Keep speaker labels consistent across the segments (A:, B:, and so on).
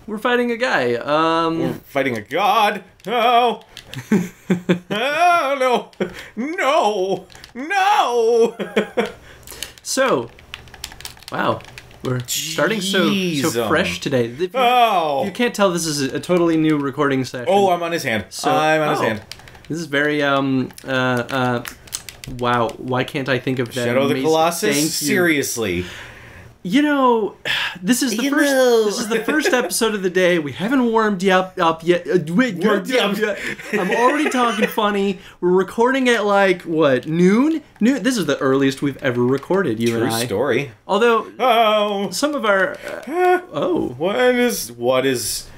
A: we're fighting a guy.
B: We're fighting a god. Oh. Oh, no. No.
A: So, wow. We're starting so fresh today. If you can't tell, this is a totally new recording session.
B: Oh, I'm on his hand. I'm on his hand.
A: This is very, wow. Why can't I think of that?
B: Shadow of the Colossus? Seriously.
A: You know, this is the first episode of the day. We haven't warmed up yet. I'm already talking funny. We're recording at like what, noon? This is the earliest we've ever recorded. You and I.
B: True story.
A: Although some of our
B: what is?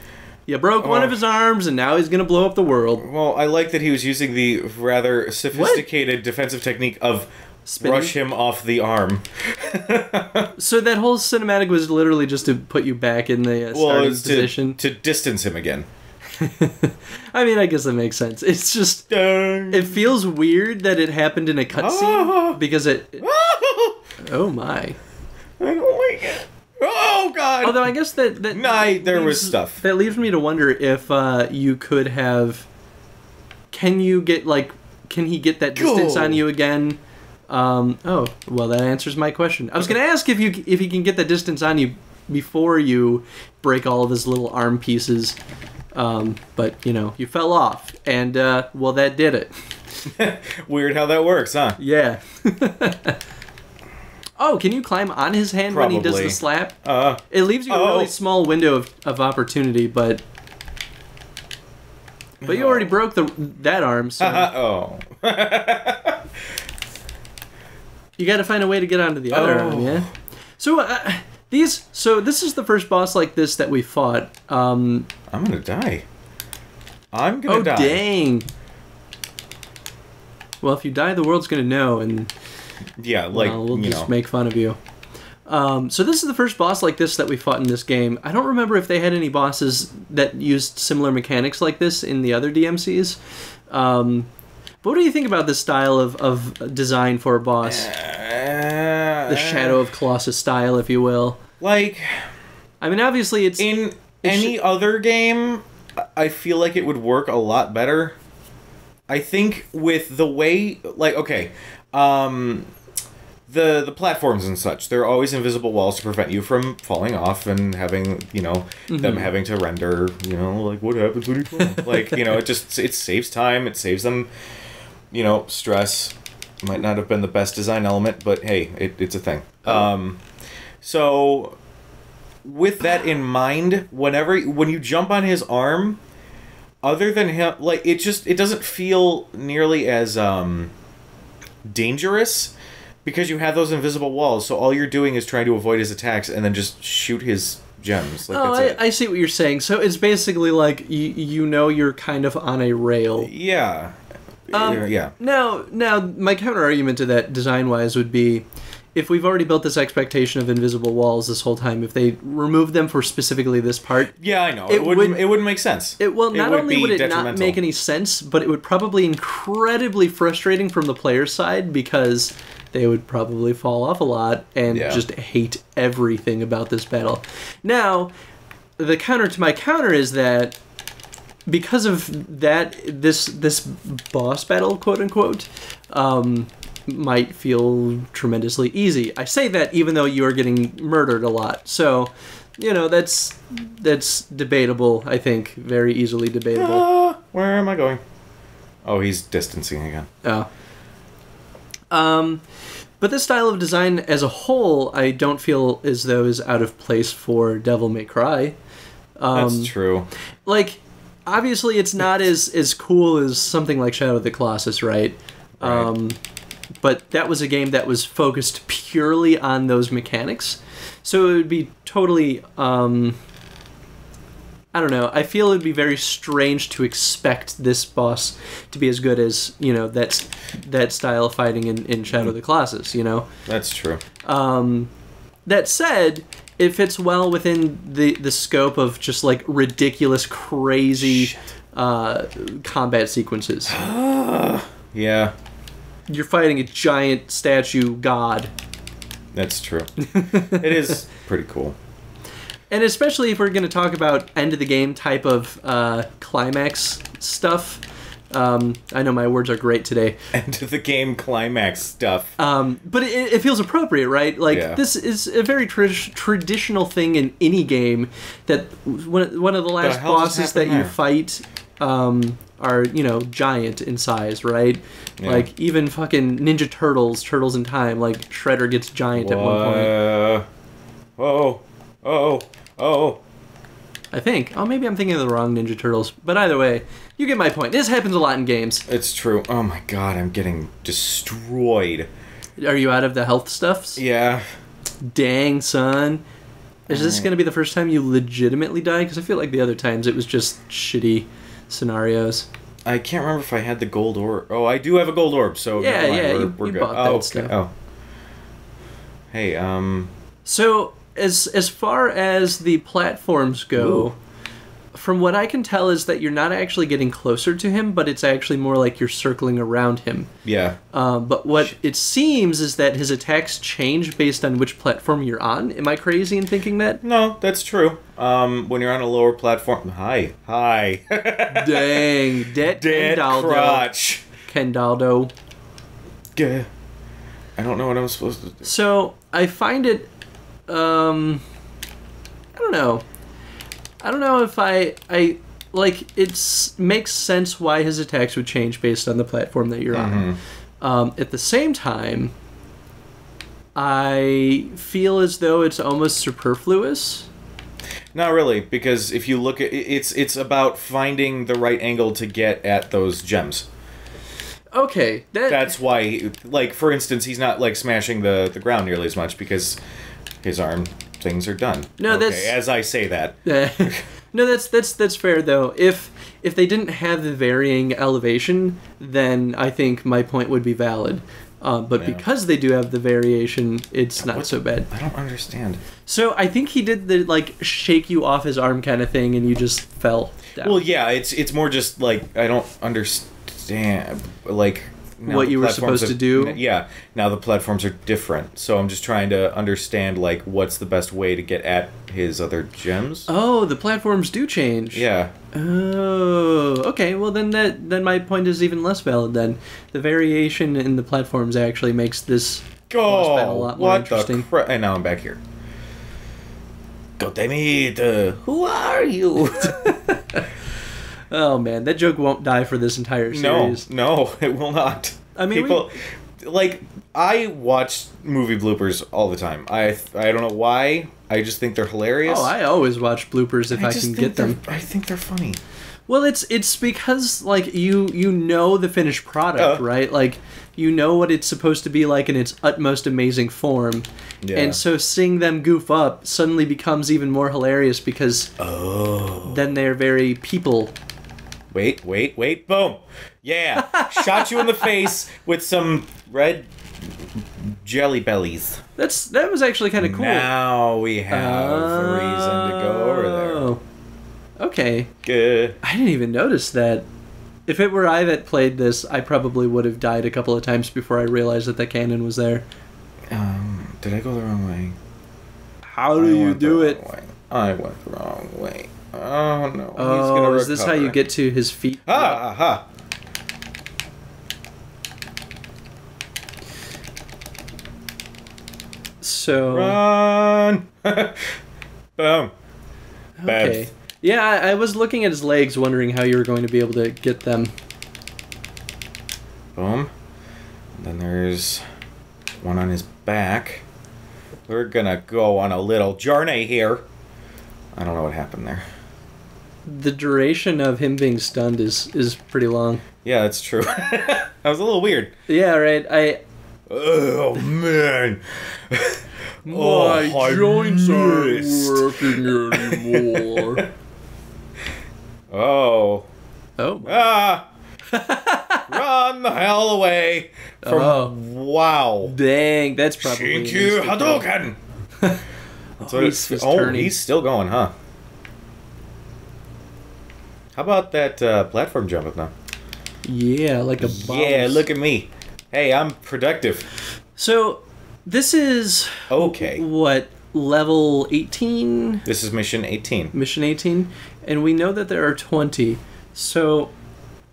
A: You broke one of his arms, and now he's gonna blow up the world.
B: Well, I like that he was using the rather sophisticated defensive technique of brush him off the arm.
A: So that whole cinematic was literally just to put you back in the starting position.
B: To distance him again.
A: I mean, I guess that makes sense. It's just... It feels weird that it happened in a cutscene, because it... Oh my.
B: I don't like it. Oh god!
A: Although I guess that
B: there was stuff.
A: That leaves me to wonder if you could have... Can he get that distance on you again? Oh, well, that answers my question. I was going to ask if he can get that distance on you before you break all of his little arm pieces, but, you know, you fell off, and, well, that did it.
B: Weird how that works, huh?
A: Yeah. Oh, can you climb on his hand when he does the slap? It leaves you a really small window of opportunity, but you already broke that arm, so... You got to find a way to get onto the other arm, yeah? So, this is the first boss like this that we fought.
B: I'm gonna die. I'm gonna die.
A: Oh, dang. Well, if you die, the world's gonna know, and...
B: Yeah, like,
A: we'll just make fun of you. So this is the first boss like this that we fought in this game. I don't remember if they had any bosses that used similar mechanics like this in the other DMCs. What do you think about this style of design for a boss? The Shadow of Colossus style, if you will.
B: Like...
A: I mean, obviously, it's...
B: In any other game, I feel like it would work a lot better. I think with the way... Like, okay... The platforms and such, there are always invisible walls to prevent you from falling off and having, you know, them having to render, you know, like, what happens when you fall? Like, you know, it saves time, it saves them... You know, stress might not have been the best design element, but hey, it's a thing. So, with that in mind, when you jump on his arm, other than him, like, it doesn't feel nearly as dangerous because you have those invisible walls. So all you're doing is trying to avoid his attacks and then just shoot his gems. Like, that's it.
A: I see what you're saying. So it's basically like you know you're kind of on a rail.
B: Yeah. Yeah.
A: Now, my counter argument to that design-wise would be, if we've already built this expectation of invisible walls this whole time, if they remove them for specifically this part...
B: Yeah, I know. It wouldn't make sense.
A: Not only would it not make any sense, but it would probably be incredibly frustrating from the player's side, because they would probably fall off a lot and just hate everything about this battle. Now, the counter to my counter is that because of that, this boss battle, quote unquote, might feel tremendously easy. I say that even though you are getting murdered a lot. So, you know, that's debatable, I think. Very easily debatable.
B: Where am I going? Oh, he's distancing again.
A: Oh. But this style of design as a whole, I don't feel as though is out of place for Devil May Cry.
B: That's true.
A: Like, obviously it's not as cool as something like Shadow of the Colossus, right? But that was a game that was focused purely on those mechanics. So it would be totally, I don't know, I feel it would be very strange to expect this boss to be as good as, you know, that style of fighting in Shadow of the Colossus, you know?
B: That's true.
A: That said, it fits well within the scope of just, like, ridiculous, crazy combat sequences.
B: Yeah.
A: You're fighting a giant statue god.
B: That's true. It is pretty cool.
A: And especially if we're going to talk about end of the game type of climax stuff. I know my words are great today.
B: End of the game climax stuff.
A: But it feels appropriate, right? Like, this is a very traditional thing in any game, that one of the last bosses that you fight are, you know, giant in size, right? Yeah. Like, even fucking Ninja Turtles in Time, like, Shredder gets giant at one point. I think. Oh, maybe I'm thinking of the wrong Ninja Turtles. But either way, you get my point. This happens a lot in games.
B: It's true. Oh my god, I'm getting destroyed.
A: Are you out of the health stuffs?
B: Yeah.
A: Dang, son. Is this going to be the first time you legitimately die? Because I feel like the other times it was just shitty scenarios.
B: I can't remember if I had the gold orb. Oh, I do have a gold orb, so
A: we're
B: good.
A: Bought that stuff.
B: Oh. Hey,
A: So, as far as the platforms go, from what I can tell is that you're not actually getting closer to him, but it's actually more like you're circling around him.
B: Yeah.
A: But what it seems is that his attacks change based on which platform you're on. Am I crazy in thinking that?
B: No, that's true. When you're on a lower platform... Hi.
A: Dang. Dead
B: crotch.
A: Kendaldo.
B: Yeah. I don't know what I'm supposed to do.
A: So, I find it... I don't know. I don't know if I like, it makes sense why his attacks would change based on the platform that you're on. At the same time, I feel as though it's almost superfluous.
B: Not really, because if you look at it's about finding the right angle to get at those gems.
A: Okay,
B: that's why, like, for instance, he's not like smashing the ground nearly as much because his arm things are done.
A: No,
B: okay,
A: that's
B: as I say that.
A: No, that's fair though. If they didn't have the varying elevation, then I think my point would be valid. But because they do have the variation, it's not so bad.
B: I don't understand.
A: So I think he did the like shake you off his arm kind of thing, and you just fell down.
B: Well, yeah, it's more just like I don't understand like.
A: What you were supposed to do?
B: Yeah. Now the platforms are different. So I'm just trying to understand, like, what's the best way to get at his other gems.
A: Oh, the platforms do change.
B: Yeah.
A: Oh, okay. Well, then my point is even less valid then. The variation in the platforms actually makes this boss battle a lot more interesting.
B: And now I'm back here. Goddammit, who are you?
A: Oh man, that joke won't die for this entire series.
B: No, it will not.
A: I mean,
B: people like I watch movie bloopers all the time. I don't know why. I just think they're hilarious.
A: Oh, I always watch bloopers if I can get them.
B: I think they're funny.
A: Well, it's because like you know the finished product, right? Like you know what it's supposed to be like in its utmost amazing form. Yeah. And so seeing them goof up suddenly becomes even more hilarious because then they're very people.
B: Wait, boom. Yeah. Shot you in the face with some red jelly bellies.
A: That was actually kind of cool.
B: Now we have a reason to go over there.
A: Okay.
B: Good.
A: I didn't even notice that. If it were I that played this, I probably would have died a couple of times before I realized that the cannon was there.
B: Did I go the wrong way?
A: How do you do it?
B: I went the wrong way. Oh no.
A: Oh, he's gonna is this how you get to his feet?
B: Aha!
A: So
B: run! Boom.
A: Okay. Bad. Yeah, I was looking at his legs, wondering how you were going to be able to get them.
B: Boom. And then there's one on his back. We're gonna go on a little journey here. I don't know what happened there.
A: The duration of him being stunned is pretty long.
B: Yeah, that's true. That was a little weird.
A: Yeah, right.
B: Oh, man.
A: My joints aren't working anymore.
B: Oh. Ah! Run the hell away from... Wow.
A: Dang, that's probably...
B: Shinkyu Hadouken! He's still going, huh? How about that platform jumping now?
A: Yeah, like a bounce.
B: Yeah, look at me. Hey, I'm productive.
A: So, this is...
B: Okay.
A: What, level 18.
B: This is mission 18.
A: Mission 18, and we know that there are 20. So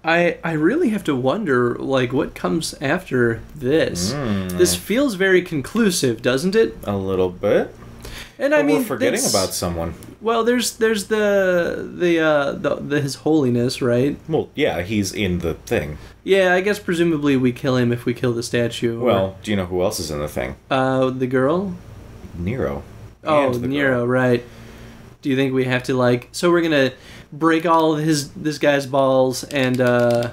A: I really have to wonder, like, what comes after this. This feels very conclusive, doesn't it?
B: A little bit.
A: And I mean,
B: we're forgetting about someone.
A: Well, there's the His Holiness, right?
B: Well, yeah, he's in the thing.
A: Yeah, I guess presumably we kill him if we kill the statue.
B: Well, do you know who else is in the thing?
A: The girl?
B: Nero.
A: Oh, Nero, right. Do you think we have to, like... So we're gonna break all of this guy's balls and... Oh,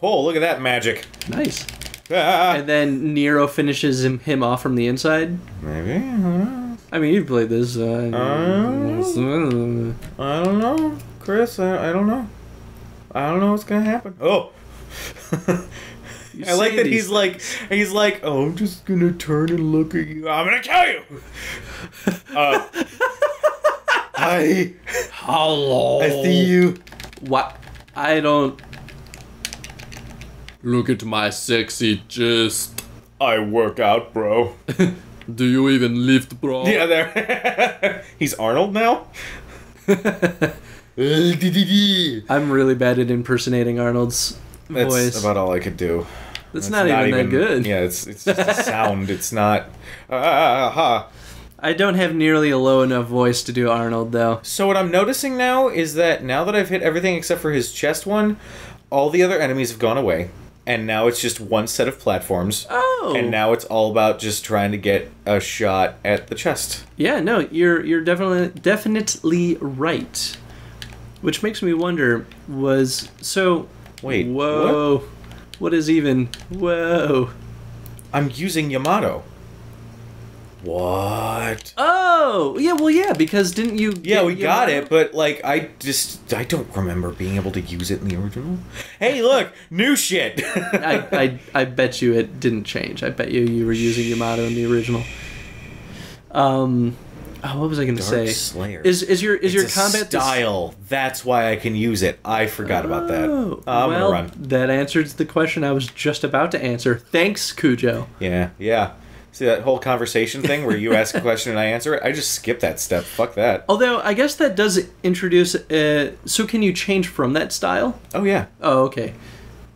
B: look at that magic.
A: Nice. And then Nero finishes him off from the inside?
B: Maybe, I don't know.
A: I mean, you've played this.
B: I don't know, Chris. I don't know. I don't know what's gonna happen. Oh, I like that he's like, oh, I'm just gonna turn and look at you. I'm gonna kill you. Hi.
A: Hello.
B: I see you.
A: What? I don't. Look at my sexy chest.
B: I work out, bro.
A: Do you even lift, bro?
B: Yeah, there. He's Arnold now?
A: I'm really bad at impersonating Arnold's voice.
B: That's about all I could do.
A: That's not even that good.
B: Yeah, it's just a sound. It's not... I
A: don't have nearly a low enough voice to do Arnold, though.
B: So what I'm noticing now is that now that I've hit everything except for his chest one, all the other enemies have gone away. And now it's just one set of platforms.
A: Oh.
B: And now it's all about just trying to get a shot at the chest.
A: Yeah, no, you're definitely right. Which makes me wonder,
B: Wait,
A: whoa. What is even... Whoa.
B: I'm using Yamato. What?
A: Oh! Yeah, well, yeah, because didn't you...
B: Yeah, we got it, but, like, I don't remember being able to use it in the original. Hey, look! New shit!
A: I bet you it didn't change. I bet you were using Yamato in the original. What was I going to say?
B: Slayer.
A: Is your combat
B: style? That's why I can use it. I forgot about that. I'm gonna run.
A: That answers the question I was just about to answer. Thanks, Cujo.
B: Yeah. See that whole conversation thing where you ask a question and I answer it? I just skip that step. Fuck that.
A: Although, I guess that does introduce... so can you change from that style?
B: Oh, yeah.
A: Oh, okay.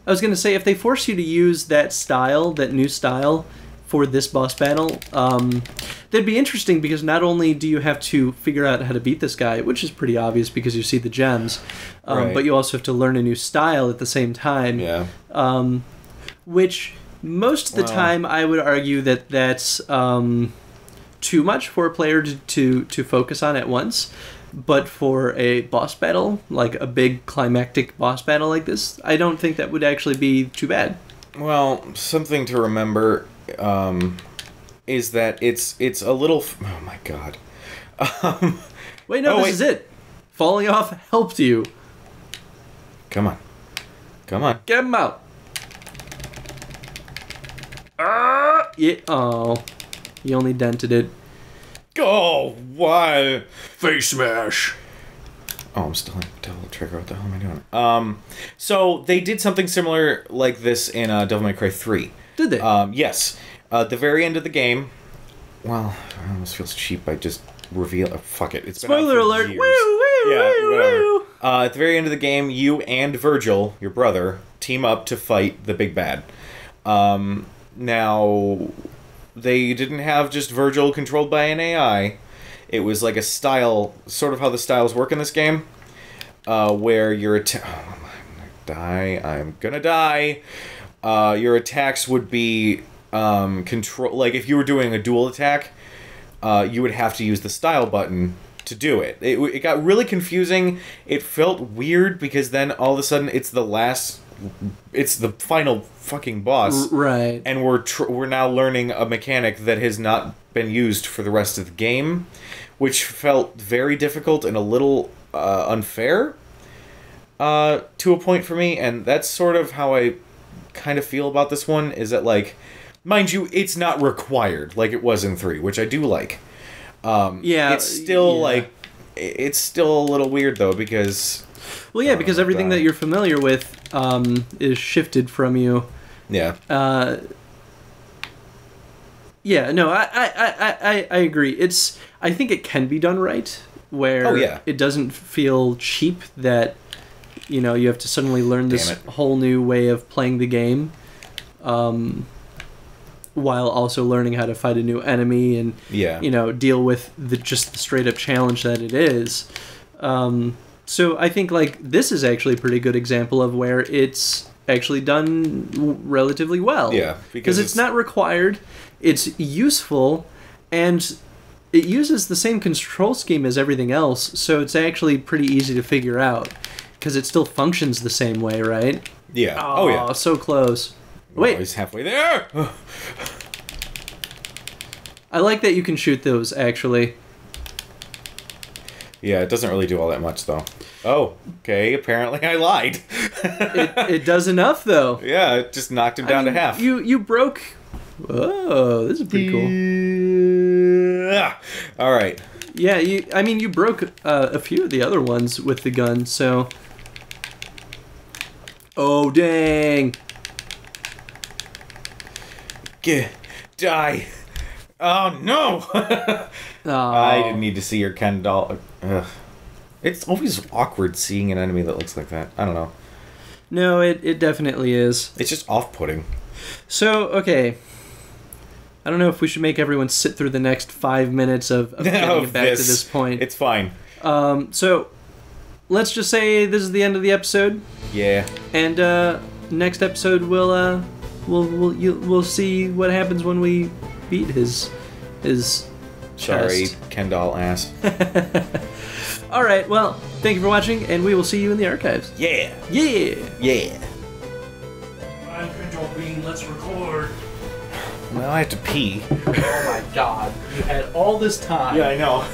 A: I was going to say, if they force you to use that style, that new style, for this boss battle, that'd be interesting because not only do you have to figure out how to beat this guy, which is pretty obvious because you see the gems,
B: right.
A: But you also have to learn a new style at the same time.
B: Yeah.
A: Which... Most of the time, I would argue that that's too much for a player to focus on at once. But for a boss battle, like a big climactic boss battle like this, I don't think that would actually be too bad.
B: Well, something to remember is that it's a little... Oh, my God.
A: Wait, no, this is it. Falling off helped you.
B: Come on.
A: Get him out. Yeah. Oh, you only dented it.
B: Go! Why?
A: Face smash.
B: Oh, I'm still in Devil Trigger. What the hell am I doing? So they did something similar like this in Devil May Cry 3.
A: Did they?
B: Yes. At the very end of the game. Well, it almost feels cheap. I just reveal. Fuck it. It's
A: spoiler alert.
B: Years.
A: Woo,
B: yeah,
A: woo,
B: whatever.
A: woo.
B: At the very end of the game, you and Virgil, your brother, team up to fight the big bad. Now, they didn't have just Virgil controlled by an AI. It was like a style, sort of how the styles work in this game, where your I'm gonna die. Your attacks would be control. Like if you were doing a dual attack, you would have to use the style button to do it. It got really confusing. It felt weird because then all of a sudden it's the final fucking boss,
A: right?
B: And we're now learning a mechanic that has not been used for the rest of the game, which felt very difficult and a little unfair to a point for me. And that's sort of how I kind of feel about this one. Is that, like, mind you, it's not required like it was in 3, which I do like.
A: Yeah,
B: it's still like it's still a little weird though because.
A: Well, yeah, because everything that you're familiar with is shifted from you.
B: Yeah.
A: Yeah, no, I agree. I think it can be done right, where it doesn't feel cheap that, you know, you have to suddenly learn this whole new way of playing the game, while also learning how to fight a new enemy and, you know, deal with just the straight up challenge that it is. So I think, like, this is actually a pretty good example of where it's actually done relatively well.
B: Yeah,
A: because it's not required, it's useful, and it uses the same control scheme as everything else, so it's actually pretty easy to figure out, because it still functions the same way, right?
B: Yeah. Oh yeah.
A: So close. Wait.
B: He's halfway there!
A: I like that you can shoot those, actually.
B: Yeah, it doesn't really do all that much, though. Oh, okay, apparently I lied.
A: it does enough, though.
B: Yeah, it just knocked him down to half.
A: You broke... Oh, this is pretty cool.
B: Yeah. All right.
A: Yeah, you broke a few of the other ones with the gun, so... Oh, dang!
B: Die! Oh, no! I didn't need to see your Ken doll. Ugh. It's always awkward seeing an enemy that looks like that. I don't know.
A: No, it definitely is.
B: It's just off-putting.
A: So, okay. I don't know if we should make everyone sit through the next 5 minutes of getting it back to this point.
B: It's fine.
A: So, let's just say this is the end of the episode.
B: Yeah.
A: And next episode we'll see what happens when we beat his
B: Sorry,
A: chest.
B: Ken doll ass.
A: All right. Well, thank you for watching, and we will see you in the archives.
B: Yeah.
A: Yeah.
B: Yeah.
A: I'm Control Bean. Let's record.
B: Well, I have to pee.
A: Oh my God! You had all this time.
B: Yeah, I know.